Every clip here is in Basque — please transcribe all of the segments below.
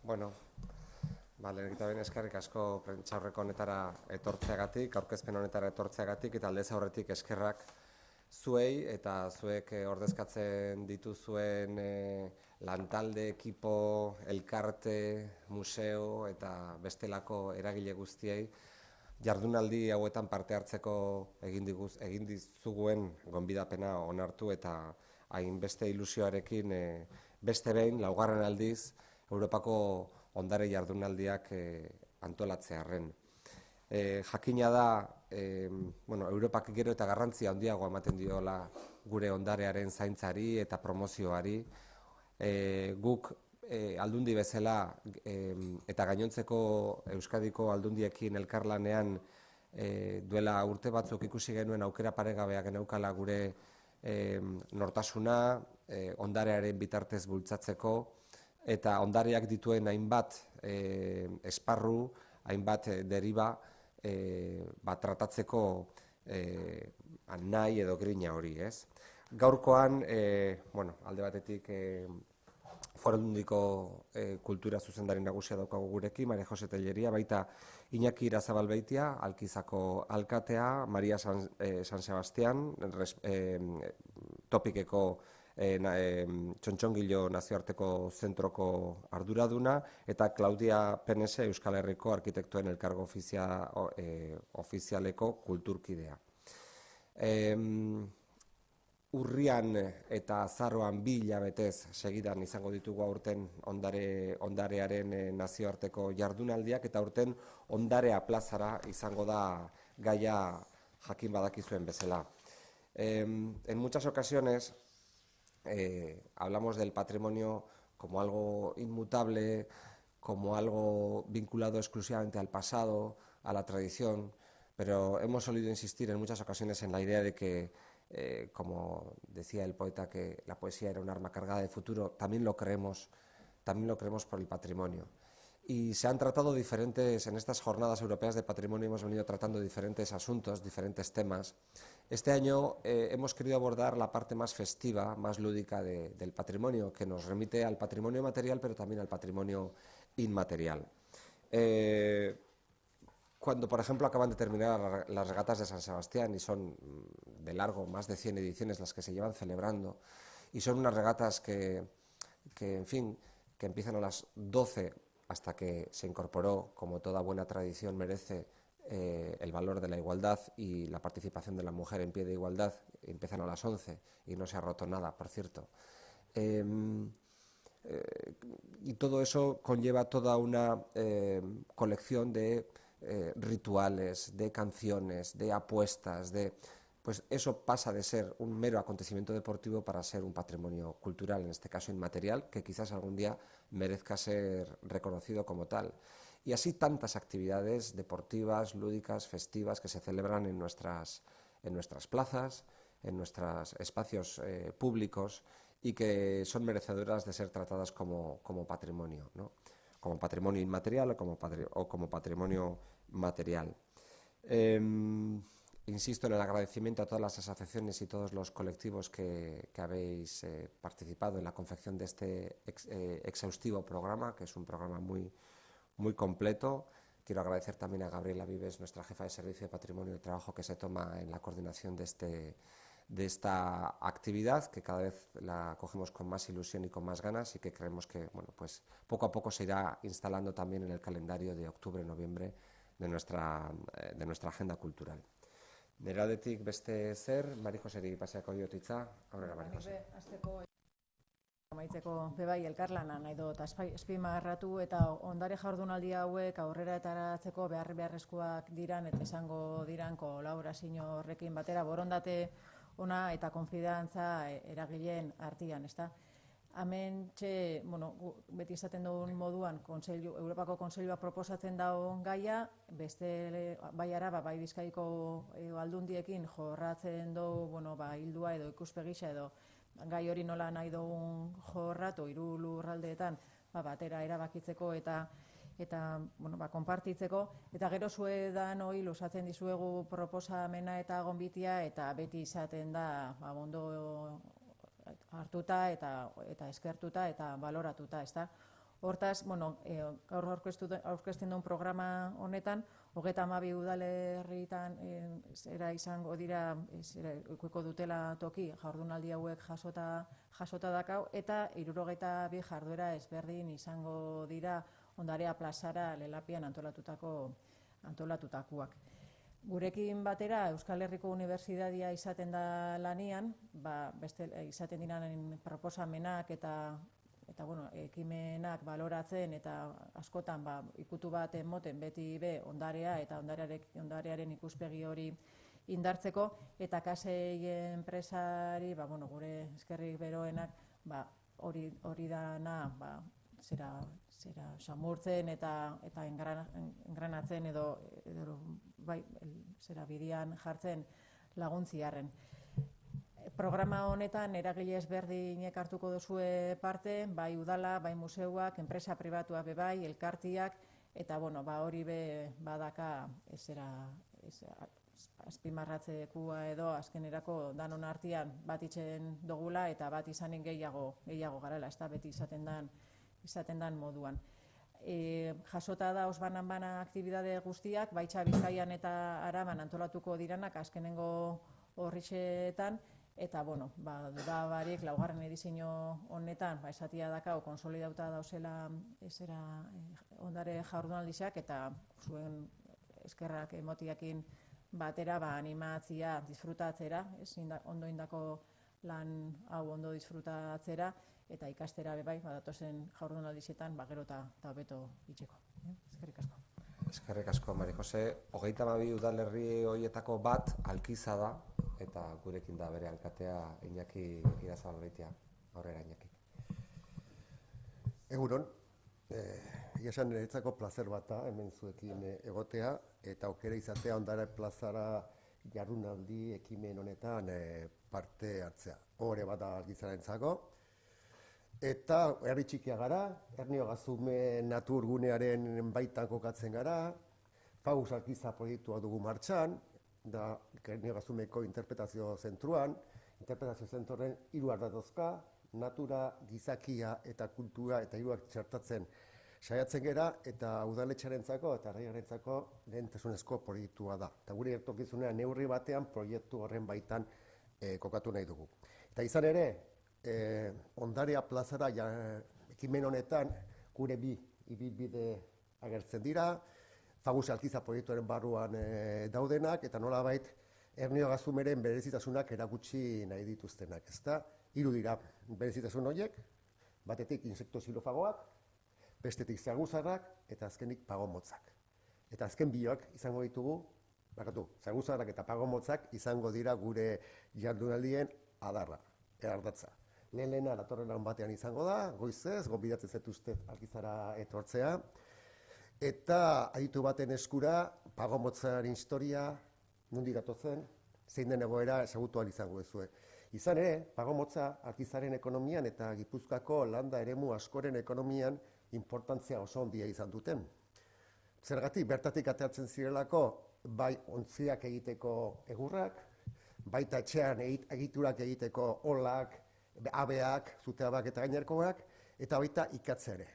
Bueno, lehenik eta behin eskerrik asko prentsaurreko honetara etortzeagatik, aurkezpen honetara etortzeagatik, eta aldez aurretik eskerrak zuei eta zuek ordezkatzen dituzuen lantalde, ekipo, elkarte, museo eta bestelako eragile guztiei jardunaldi hauetan parte hartzeko egin dizuguen gonbidapena onartu eta hainbeste ilusioarekin beste behin, laugarren aldiz, Europako ondare jardunaldiak antolatzearren. Jakina da, Europak gero eta garrantzia handiagoa ematen diola gure ondarearen zaintzari eta promozioari. Guk aldundi bezala eta gainontzeko Euskadiko aldundiekin elkarlanean duela urte batzuk ikusi genuen aukera paregabea geneukala gure nortasuna ondarearen bitartez bultzatzeko eta ondareak dituen hainbat esparru, hainbat deriba tratatzeko nahi edo grina hori, ez? Gaurkoan, alde batetik Forondiko kultura zuzendari nagusia daukagu gurekin, Maria Jose Telleria, baita Iñaki Irazabalbeitia, Alkizako alkatea, Maria San Sebastian, Topikeko Txontxongilo nazioarteko zentroko arduraduna, eta Claudia Penese, Euskal Herriko arkitektuen elkargo ofizialeko kulturkidea. Urrian eta azaroan 2 hilabetez segidan izango ditugu aurten ondarearen nazioarteko jardunaldiak, eta aurten ondarea plazara izango da gaia jakin badakizuen bezala. En muchas ocasiones hablamos del patrimonio como algo inmutable, como algo vinculado exclusivamente al pasado, a la tradición, pero hemos solido insistir en muchas ocasiones en la idea de que como decía el poeta, que la poesía era un arma cargada de futuro, también lo creemos por el patrimonio. Y se han tratado en estas jornadas europeas de patrimonio hemos venido tratando diferentes asuntos, diferentes temas. Este año hemos querido abordar la parte más festiva, más lúdica del patrimonio, que nos remite al patrimonio material, pero también al patrimonio inmaterial. Cuando, por ejemplo, acaban de terminar las regatas de San Sebastián y son de largo más de 100 ediciones las que se llevan celebrando, y son unas regatas que empiezan a las 12 hasta que se incorporó, como toda buena tradición merece, el valor de la igualdad y la participación de la mujer en pie de igualdad, empiezan a las 11 y no se ha roto nada, por cierto. Y todo eso conlleva toda una colección de rituales, de canciones, de apuestas, pues eso pasa de ser un mero acontecimiento deportivo para ser un patrimonio cultural, en este caso inmaterial, que quizás algún día merezca ser reconocido como tal. Y así tantas actividades deportivas, lúdicas, festivas que se celebran en nuestras plazas, en nuestros espacios públicos y que son merecedoras de ser tratadas como patrimonio, ¿no? Como patrimonio inmaterial o como patrimonio material. Insisto en el agradecimiento a todas las asociaciones y todos los colectivos que habéis participado en la confección de este exhaustivo programa, que es un programa muy, muy completo. Quiero agradecer también a Gabriela Vives, nuestra jefa de Servicio de Patrimonio, el trabajo que se toma en la coordinación de esta actividad, que cada vez la cogemos con más ilusión y con más ganas y que creemos que pues poco a poco se irá instalando también en el calendario de octubre-noviembre de nuestra agenda cultural. Nire aldetik beste zer, Mari Joseri paseako diotitza, aurrera Mari Jose. Amaitzeko bebai elkarlana nahi dut azpimarratu eta ondare jardunaldi hauek aurrera etaratzeko beharrezkoak diran eta izango diran kolaborazio horrekin batera borondate ona eta konfidantza eragileen artean, ezta? Hementxe, beti izaten dugun moduan, Europako Kontseilua proposatzen dagoen gaia, beste bai Araba, bai Bizkaiko aldundiekin jorratzen dugu hildua edo ikuspegisa edo gai hori nola nahi dugun jorratu hiru lurraldeetan batera erabakitzeko eta konpartitzeko, eta gero zuedan hori luzatzen dizuegu proposamena eta gonbitea, eta beti izaten da ondo hartuta eta eskertuta eta baloratuta, ezta? Hortaz, gaur aurkezten duen programa honetan, 32 udalerritan izango dira, ikuiko dutela toki jardunaldi hauek jasota dakau, eta 62 jarduera ezberdin izango dira Ondarea plazara Lelapian antolatutakoak. Gurekin batera Euskal Herriko Unibertsitatea izaten da lanian, beste izaten diren proposamenak eta ekimenak baloratzen eta askotan ikutu bat emoten beti ondarea eta ondarearen ikuspegi hori indartzeko, eta kasei enpresari gure eskerrik beroenak hori dana samurtzen eta engranatzen edo bidean jartzen laguntziarren. Programa honetan eragile ezberdinek hartuko duzue parte, bai udala, bai museuak, enpresa pribatua bai, elkartiak, eta hori badaka azpimarratzekua edo azkenerako danon artean bat itzen dugula eta bat izanen gehiago garela, ez da beti izaten dan moduan. Jasota da osbanan aktibidade guztiak, baitxa Bizkaian eta Araban antolatuko diranak azkenengo horrixetan, eta duda barik laugarren edizio honetan esatia dakau konsolidauta dauzela ondare jardunaldiak, eta zuen eskerrak emotiakin batera animatzia disfrutatzera, ondo indako lan hau ondo disfrutatzera, eta ikastera datozen jardunaldietan gero eta hobeto itxeko. Eskerrik asko. Eskerrik asko, Mari Jose. 32 udalerri horietako bat Alkiza da, eta gurekin da bere alkatea Iñaki Irazabalagoitia. Aurrera, Iñaki. Egunon, esan niretzako plazer bat da hemen zuekin egotea, eta aukera izatea Ondare plazara jardunaldi ekimen honetan parte hartzea. Hore bat da Alkizarentzako. Eta herri txikia gara, Ernio Gazume naturgunearen baitan kokatzen gara, Fagus Alkiza proiektua dugu martxan, da Ernio Gazumeko interpretazio zentruan. Interpretazio zentruaren 3 ardatozka, natura, gizakia eta kultura eta 3 txertatzen saiatzen gera, eta udaletxarentzako eta herriarentzako lehentasunezko proiektua da. Eta gure etorkizunean neurri batean proiektu horren baitan kokatu nahi dugu. Eta izan ere, Ondarea plazara ekimen honetan gure bi ibilbide agertzen dira, Fagus Alkiza proiektuaren barruan daudenak, eta nolabait Ernio Gazumeren berezitasunak erakutsi nahi dituztenak. Ezta 3 dira berezitasun horiek, batetik insekto xilofagoak, bestetik zaguzarrak eta azkenik pagomotzak. Eta azken biak izango ditugu, zaguzarrak eta pagomotzak izango dira gure jardunaldien adarra, ardatza. Lehena datorren batean izango da, goizez, gonbidatzen zaituztet Alkizara etortzea. Eta aditu baten eskura, pagomotzaren historia, nondik datozen, zein den egoera ezagutu ahal izango duzue. Izan ere, pagomotza Alkizaren ekonomian eta Gipuzkoako landa eremu askoren ekonomian importantzia oso handia izan duten. Zergatik, bertatik ateratzen zirelako, bai ontziak egiteko egurrak, baita etxean egiturak egiteko olak, abeak, zuteabak eta gainerkoak, eta baita ikatzea ere.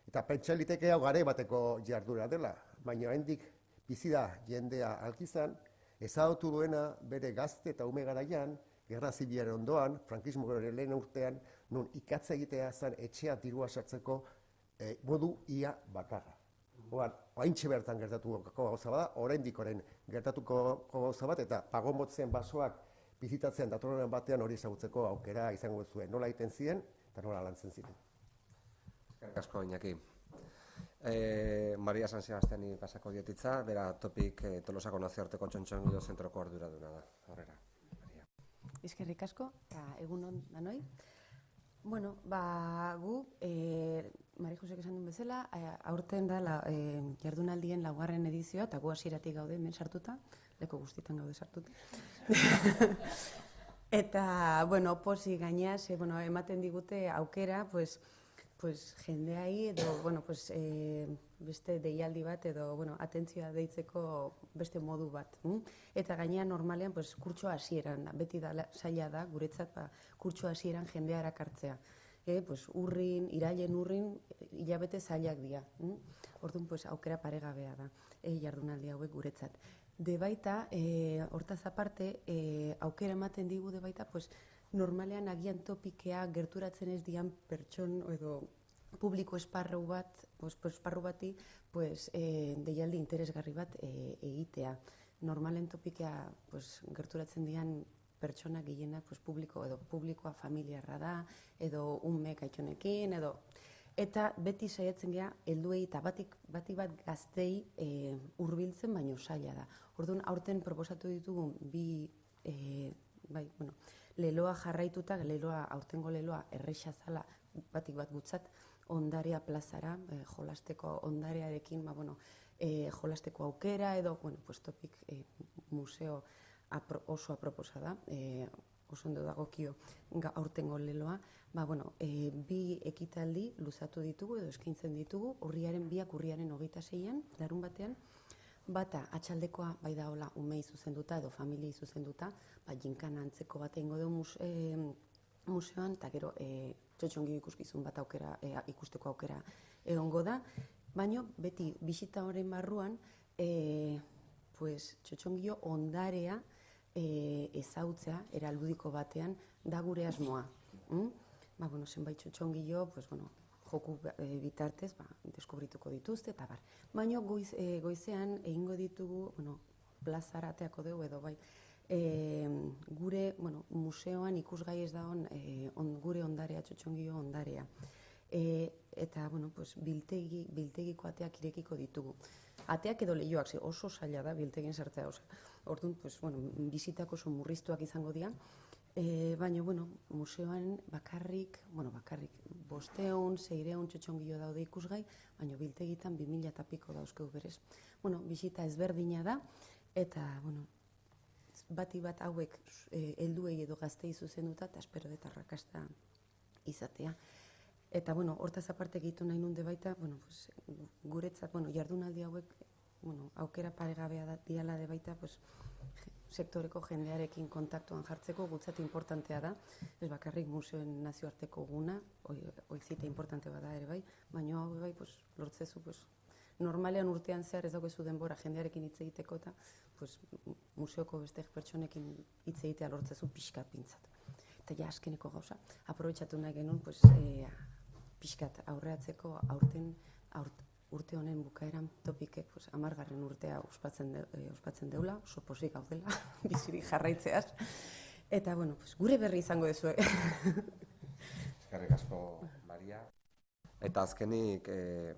Eta pentsa liteke hau garai bateko jardura dela, baina hendik bizi da jendea Alkizan, ezagutu duena bere gazte eta ume garaian, Gerra Zibilaren ondoan, frankismoaren lehen urtean, nun ikatza egitea zen etxea dirua sartzeko modu ia bakarra. Oraintxe bertan gertatuko gauza bada, oraindik gertatuko gauza bat, eta pagomotzen basoak bizitatzen datorren batean hori ezagutzeko aukera izango zuen. Nola egiten ziren eta nola lantzen ziren. Eskerrik asko, Iñaki. Maria San Sebastiani pasako dietitza, bera topik Tolosako nazioarteko txontxongido zentroko arduraduna da. Aurrera. Eskerrik asko, eta egunon danoi. Bueno, gu, Mari Josek esan duen bezala, aurten da jardunaldien 4. edizioa, eta gu hasieratik gaude hemen sartuta, leko guztietan gaude sartuta. Eta, posi gainaz, ematen digute aukera, jendeai edo, beste deialdi bat edo, atentzioa deitzeko beste modu bat. Eta gainean normalean, kurtso hasieran da, beti da zaila da, guretzat, kurtso hasieran jendea erakartzea. pues, irailen urrin, hilabete zailak dira. Orduan, pues, aukera paregabea da, jardunaldi hauek guretzat. De baita, hortaz aparte, aukera ematen digu de baita, pues, normalean agian topikea gerturatzen ez dian pertson edo publiko esparru bati, pues, deialdi interesgarri bat egitea. Normalen topikea, pues, gerturatzen dian pertsona gehienak, pues, publikoa familiarra da, edo umek aitonekin, eta beti saiatzen gea helduei eta bati bat gaztei hurbiltzen baino zaila da. Orduan, aurten proposatu ditugu leloa jarraituta, aurtengo leloa erresa zala batik bat gutzat, ondarea plazara, jolasteko ondarearekin, jolasteko aukera edo, pues, topik museo oso aproposa da, oso ondo dagokio aurtengo leloa, bi ekitaldi luzatu ditugu edo eskaintzen ditugu, urriaren 26an, larun batean, bata atxaldekoa bai da hola umei zuzenduta edo familiei zuzenduta, jinkana antzeko bat egingo dugu museoan, eta gero txotxongio ikuskizun bat ikusteko aukera egongo da, baina beti bisita horren barruan, txotxongio ondarea ezautzea, eraludiko batean, da gure asmoa. Zenbait txotxongio, joku bitartez, deskubrituko dituzte, eta bar. Baina goizean egingo ditugu, plazara ateako dugu edo bai, gure museoan ikusgai ez dagoen gure ondarea, txotxongio ondarea. Eta biltegiko ateak irekiko ditugu. Ateak edo lehioak, oso zaila da biltegin sartzea. Orduan, bizitako oso murriztuak izango dira, baina, museoan bakarrik 500, 600 txotxongio daude ikusgai, baina biltegitan 2000 eta piko dauzkegu berez. Bisita ezberdina da, eta, bati bat hauek helduei edo gaztei zuzenduta, eta espero dut arrakasta izatea. Eta, hortaz aparte egitu nahi nunde baita, guretzat, jardunaldi hauek, aukera paregabea diala de baita, sektoreko jendearekin kontaktuan jartzeko gutzat importantea da, ez bakarrik museoen nazioarteko guna, oizite importante bada ere bai, baina hau bai, lortzezu, normalean urtean zehar ez daukezu denbora jendearekin hitz egiteko eta museoko beste pertsonekin hitz egitea lortzezu pixkat pintzat. Eta ja, azkeneko gauza, aprobetxatu nahi genuen, pixkat aurreatzeko aurten urte honen bukaeran topikek 10. urtea ospatzen deula, oso posik gaudela, bizirik jarraitzeaz. Eta, gure berri izango dezue. Eskerrik asko, María. Eta azkenik,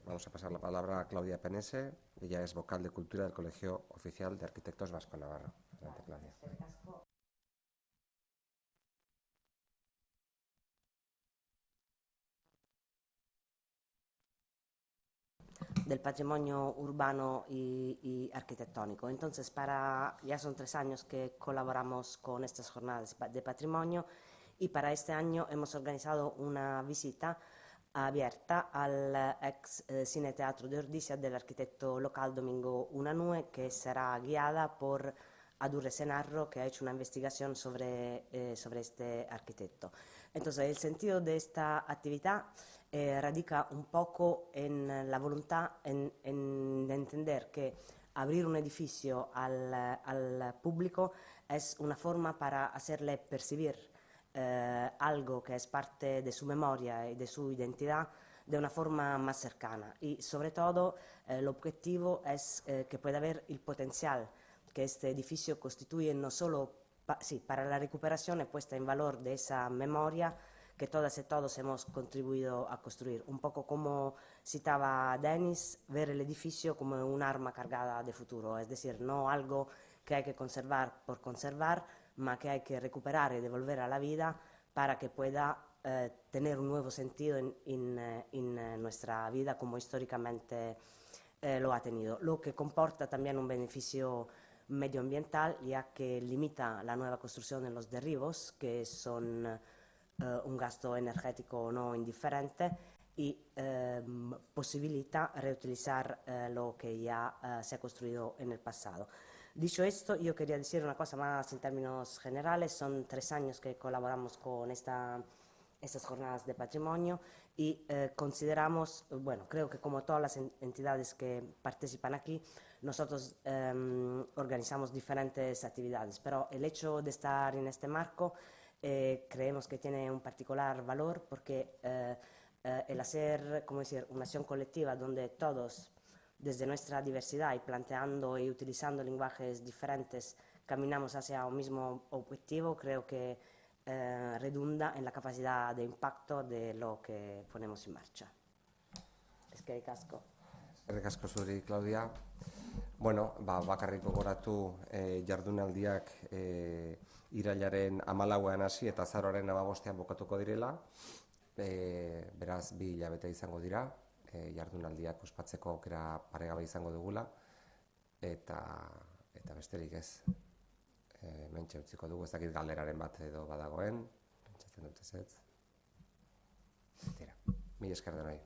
vamos a pasar la palabra a Claudia Penese, ella es vocal de Cultura del Colegio Oficial de Arquitectos Vasco-Navarro. Adelante, Claudia. Del patrimonio urbano y arquitectónico. Entonces, ya son 3 años que colaboramos con estas jornadas de patrimonio y para este año hemos organizado una visita abierta al ex Cine Teatro de Ordizia del arquitecto local Domingo Unanue, que será guiada por Adurre Senarro, que ha hecho una investigación sobre este arquitecto. Entonces, el sentido de esta actividad radica un poco en la voluntad de entender que abrir un edificio al público es una forma para hacerle percibir algo que es parte de su memoria y de su identidad de una forma más cercana. Y sobre todo el objetivo es que pueda ver el potencial que este edificio constituye no solo para la recuperación y puesta en valor de esa memoria que todas y todos hemos contribuido a construir. Un poco como citaba Denis, ver el edificio como un arma cargada de futuro, es decir, no algo que hay que conservar por conservar, ma que hay que recuperar y devolver a la vida para que pueda tener un nuevo sentido en nuestra vida como históricamente lo ha tenido, lo que comporta también un beneficio medioambiental, ya que limita la nueva construcción en los derribos, que son un gasto energético no indiferente, y posibilita reutilizar lo que ya se ha construido en el pasado. Dicho esto, yo quería decir una cosa más en términos generales. Son 3 años que colaboramos con esta estas jornadas de patrimonio y consideramos, bueno, creo que como todas las entidades que participan aquí, nosotros organizamos diferentes actividades, pero el hecho de estar en este marco creemos que tiene un particular valor porque el hacer, como decir, una acción colectiva donde todos, desde nuestra diversidad y planteando y utilizando lenguajes diferentes, caminamos hacia un mismo objetivo, creo que redunda en la capacidad de impacto de lo que ponemos en marcha. Eskerrik asko. Eskerrik asko zuri, Claudia. Bueno, bakarrik gogoratu jardunaldiak irailaren 14ean hasi eta azaroaren 15ean bukatuko direla. Beraz, 2 hilabete izango dira, jardunaldiak ospatzeko aukera paregabe izango dugula, eta besterik ez. Mentxe utziko dugu, ez dakit galderaren bat edo badagoen, pentsatzen dut ez. Tira, mila esker denoi.